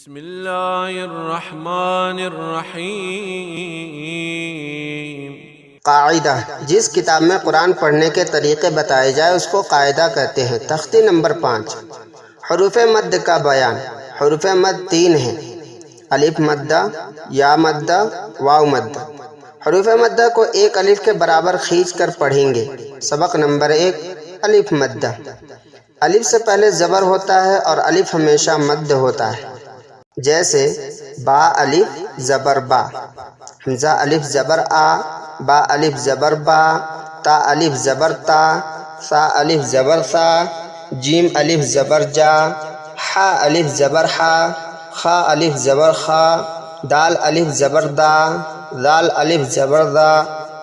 بسم اللہ الرحمن الرحیم۔ قاعدہ: جس کتاب میں قرآن پڑھنے کے طریقے بتائے جائے اس کو قاعدہ کہتے ہیں۔ تختی نمبر 5، حروف مد کا بیان۔ حروف مد 3 ہیں: الف مدہ، یا مدہ، واو مدہ۔ حروف مدہ کو ایک الف کے برابر کھینچ کر پڑھیں گے۔ سبق نمبر 1، الف مدہ۔ الف سے پہلے زبر ہوتا ہے اور الف ہمیشہ مد ہوتا ہے، جیسے با الف زبر با، حمزہ الف زبر آ، با الف زبر با، تا الف زبر تا، سا الف زبر سا، جیم الف زبر جا، حا الف زبر حا، خا الف زبر خا، دال الف زبر دا، ذال الف زبر ذا،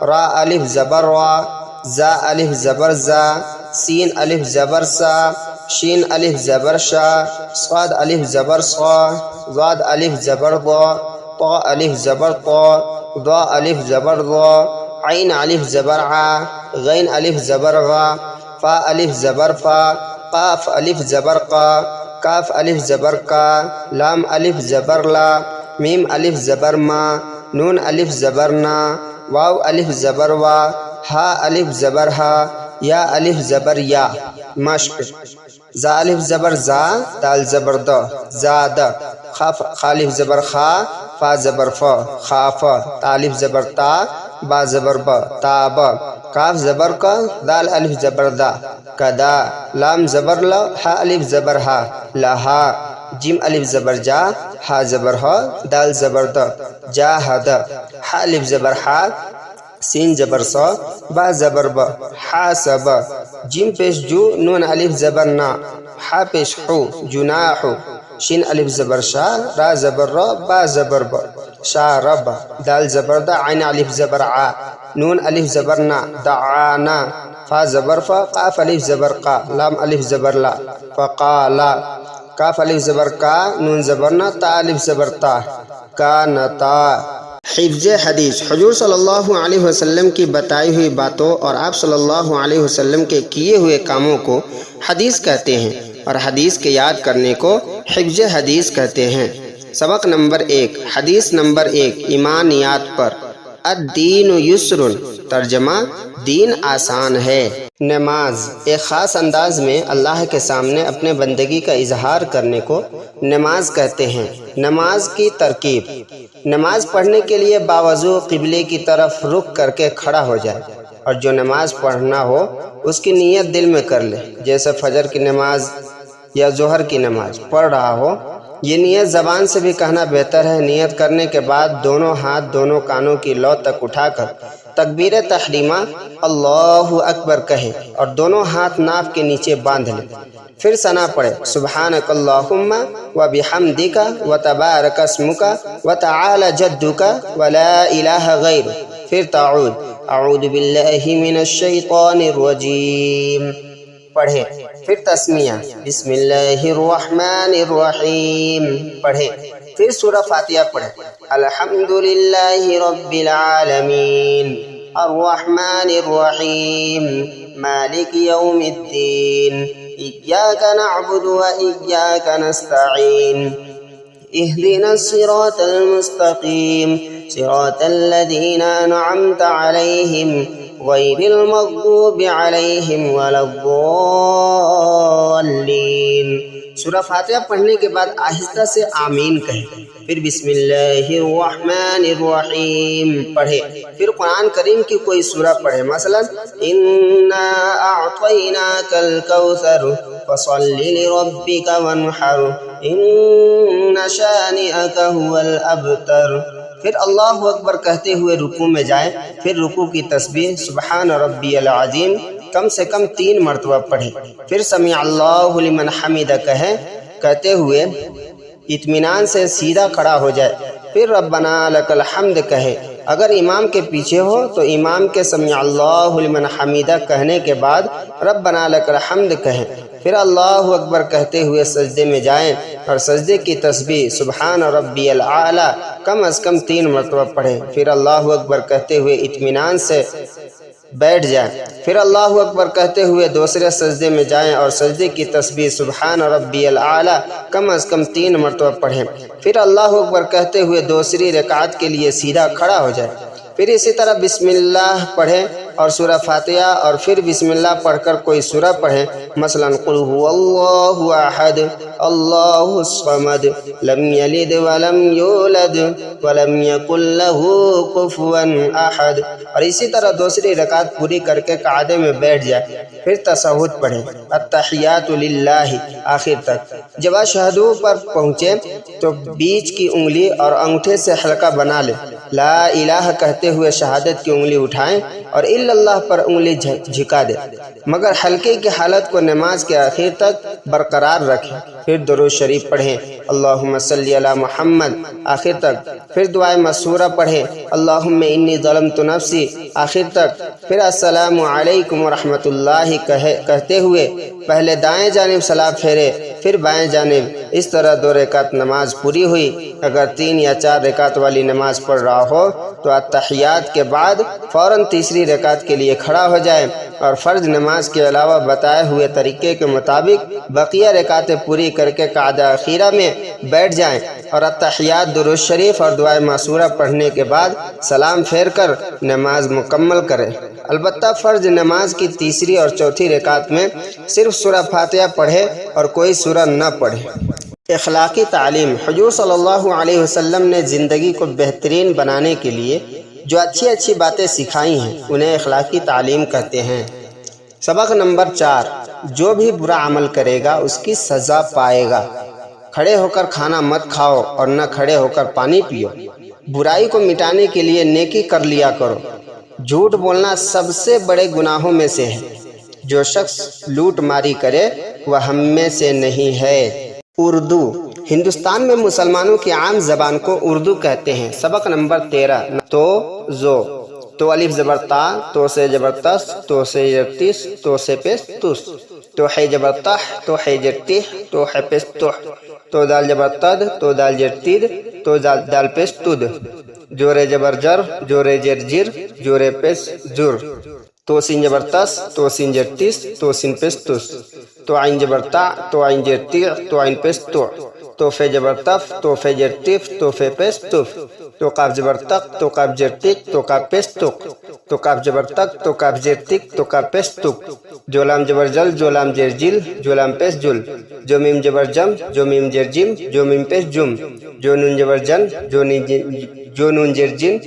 را الف زبر وا، زا الف زبر زا، سین الف زبر سا، شین الف زبر شا، صاد الف زبر صا، ضاد الف زبر ضا، طا الف زبر طا، ضا الف زبر ضا، عین الف زبر ع، غین الف زبر غا، فا الف زبر فا، قاف الف زبر قا، کاف الف زبر کا، لام الف زبر لا، میم الف زبر ما، نون الف زبر نا، واو الف زبر وا، ہا الف زبر ہا، یا الف زبر یا۔ مشق: زا الف زبر زا، دال زبر دا، زاد، خا الف زبر خا، فا زبر فا، خاف، تا الف زبر تا، با زبر با، تاب، کاف زبر کا، دال الف زبر دا، کدا، لام زبر لا، ہا الف زبر ہا، لہا، جیم الف زبر جا، ہا زبر ہا، دال زبر دا، جاہد، ہا الف زبر ہا، سین زبر سا، با زبر با، حاسب، جیم پیش جو، نون الف زبر نا، حا پیش حو، جناح، شین الف زبر شا، را زبر را، با زبر با، شارب، دال زبر دا، عین الف زبر ع، نون الف زبر نا، دعانا، فا زبر فا، قاف الف زبر قا، لام الف زبر لا، فقالا، کاف الف زبر کا، نون زبر نا، تا الف زبر تا، کانتا۔ حفظ حدیث: حضور صلی اللہ علیہ وسلم کی بتائی ہوئی باتوں اور آپ صلی اللہ علیہ وسلم کے کیے ہوئے کاموں کو حدیث کہتے ہیں، اور حدیث کے یاد کرنے کو حفظ حدیث کہتے ہیں۔ سبق نمبر 1، حدیث نمبر 1، ایمانیات پر۔ الدین یسر، ترجمہ: دین آسان ہے۔ نماز: ایک خاص انداز میں اللہ کے سامنے اپنے بندگی کا اظہار کرنے کو نماز کہتے ہیں۔ نماز کی ترکیب: نماز پڑھنے کے لیے باوضو قبلے کی طرف رخ کر کے کھڑا ہو جائے، اور جو نماز پڑھنا ہو اس کی نیت دل میں کر لے، جیسے فجر کی نماز یا ظہر کی نماز پڑھ رہا ہو۔ یہ نیت زبان سے بھی کہنا بہتر ہے۔ نیت کرنے کے بعد دونوں ہاتھ دونوں کانوں کی لو تک اٹھا کر تکبیر تحریمہ اللہ اکبر کہے اور دونوں ہاتھ ناف کے نیچے باندھ لے، پھر ثنا پڑھے: سبحانک اللہم وبحمدک وتبارک اسمک وتعالی جدک ولا الہ غیرک، پھر تعود: اعوذ باللہ من الشیطان الرجیم پڑھے، پھر تسمیہ: بسم اللہ الرحمن الرحیم پڑھے، پھر سورہ فاتحہ پڑھے: الحمدللہ رب العالمین الرحمن الرحیم مالک یوم الدین ایاک نعبد و ایاک نستعین اہدنا الصراط المستقیم صراط الذین انعمت علیہم غیر المغضوب علیہم ولا الضالین۔ سورہ فاتحہ پڑھنے کے بعد آہستہ سے آمین کہیں، پھر بسم اللہ الرحمن الرحیم پڑھے، پھر قرآن کریم کی کوئی سورہ پڑھے، مثلا انا اعطیناک الکوثر فصل لربک وانحر ان شانئک هو الابتر۔ پھر اللہ اکبر کہتے ہوئے رکوع میں جائے، پھر رکوع کی تسبیح سبحان ربی العظیم کم سے کم 3 مرتبہ پڑھے، پھر سمیع اللہ لمن حمدہ کہتے ہوئے اطمینان سے سیدھا کھڑا ہو جائے، پھر ربنا لک الحمد کہے۔ اگر امام کے پیچھے ہو تو امام کے سمیع اللہ لمن حمدہ کہنے کے بعد ربنا لک الحمد کہیں، پھر اللہ اکبر کہتے ہوئے سجدے میں جائیں اور سجدے کی تسبیح سبحان ربی الاعلی کم از کم 3 مرتبہ پڑھیں، پھر اللہ اکبر کہتے ہوئے اطمینان سے بیٹھ جائیں، پھر اللہ اکبر کہتے ہوئے دوسرے سجدے میں جائیں اور سجدے کی تسبیح سبحان ربی الاعلی کم از کم 3 مرتبہ پڑھیں، پھر اللہ اکبر کہتے ہوئے دوسری رکعت کے لیے سیدھا کھڑا ہو جائیں، پھر اسی طرح بسم اللہ پڑھیں اور سورہ فاتحہ اور پھر بسم اللہ پڑھ کر کوئی سورہ پڑھیں، مثلا قل هو اللہ احد اللہ الصمد لم یلد ولم یولد ولم یکن له کفوا احد، اور اسی طرح دوسری رکعت پوری کر کے قعدے میں بیٹھ جائے، پھر تشہد پڑھیں التحیات للہ آخر تک۔ جب اشہدو پر پہنچے تو بیچ کی انگلی اور انگوٹھے سے حلقہ بنا لیں، لا الہ کہتے ہوئے شہادت کی انگلی اٹھائیں اور الا اللہ پر انگلی جھکا دیں، مگر حلقے کی حالت کو نماز کے آخر تک برقرار رکھیں، پھر درود شریف پڑھیں اللہم صلی علی محمد آخر تک، پھر دعائے مسورہ پڑھیں اللہم انی ظلمت نفسی آخر تک، پھر السلام علیکم ورحمۃ اللہ کہتے ہوئے پہلے دائیں جانب سلام پھیرے پھر بائیں جانب، اس طرح 2 رکعت نماز پوری ہوئی۔ اگر 3 یا 4 رکعت والی نماز پڑھ رہا ہو تو التحیات کے بعد فوراً تیسری رکعت کے لیے کھڑا ہو جائے اور فرض نماز کے علاوہ بتائے ہوئے طریقے کے مطابق بقیہ رکعتیں پوری کر کے قعدہ اخیرہ میں بیٹھ جائیں اور التحیات درود شریف اور دعائے معصورہ پڑھنے کے بعد سلام پھیر کر نماز مکمل کریں۔ البتہ فرض نماز کی تیسری اور چوتھی رکعت میں صرف سورہ فاتحہ پڑھے اور کوئی سورہ نہ پڑھے۔ اخلاقی تعلیم۔ حضور صلی اللہ علیہ وسلم نے زندگی کو بہترین بنانے کے لیے جو اچھی اچھی باتیں سکھائی ہیں انہیں اخلاقی تعلیم کہتے ہیں۔ سبق نمبر 4، جو بھی برا عمل کرے گا اس کی سزا پائے گا۔ کھڑے ہو کر کھانا مت کھاؤ اور نہ کھڑے ہو کر پانی پیو۔ برائی کو مٹانے کے لیے نیکی کر لیا کرو۔ جھوٹ بولنا سب سے بڑے گناہوں میں سے ہے۔ جو شخص لوٹ ماری کرے وہ ہم میں سے نہیں ہے۔ اردو۔ ہندوستان میں مسلمانوں کی عام زبان کو اردو کہتے ہیں۔ سبق نمبر 13، تو الف زبر تا، تو سے زبر تس، تو سے زبر تس، تو سے پیش تس، تو ہے زبر تح، تو ہے زبر تح، تو ہے پیش تح، تو دال زبر تد، تو دال زبر تد، تو دال پیش تد، جورے زبر جر، جورے زر جر، جورے پیش جر، تو سین زبر تس، تو سین زبر تس، تو سین پیش تس، تو عین زبر تا، تو عین زبر تی، تو عین پیش تو، تو فے زبر تف، تو فے زبر تف، تو فے پیش تف، تو قاف زبر تق، تو قاف زبر تک، تو قاف پیش تق، تو قاف زبر تک، تو قاف زبر تک، تو قاف پیش تک، جو لام زبر جل، جو لام زبر جل، جو لام پیش جل، جو میم زبر جم، جو میم زبر جم، جو میم پیش جم، جو نون زبر جن، جو نون زبر جن،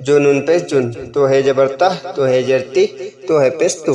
جو نون پیش جن، تو ہے زبر تہ، تو ہے زبر تی، تو ہے پیش تو۔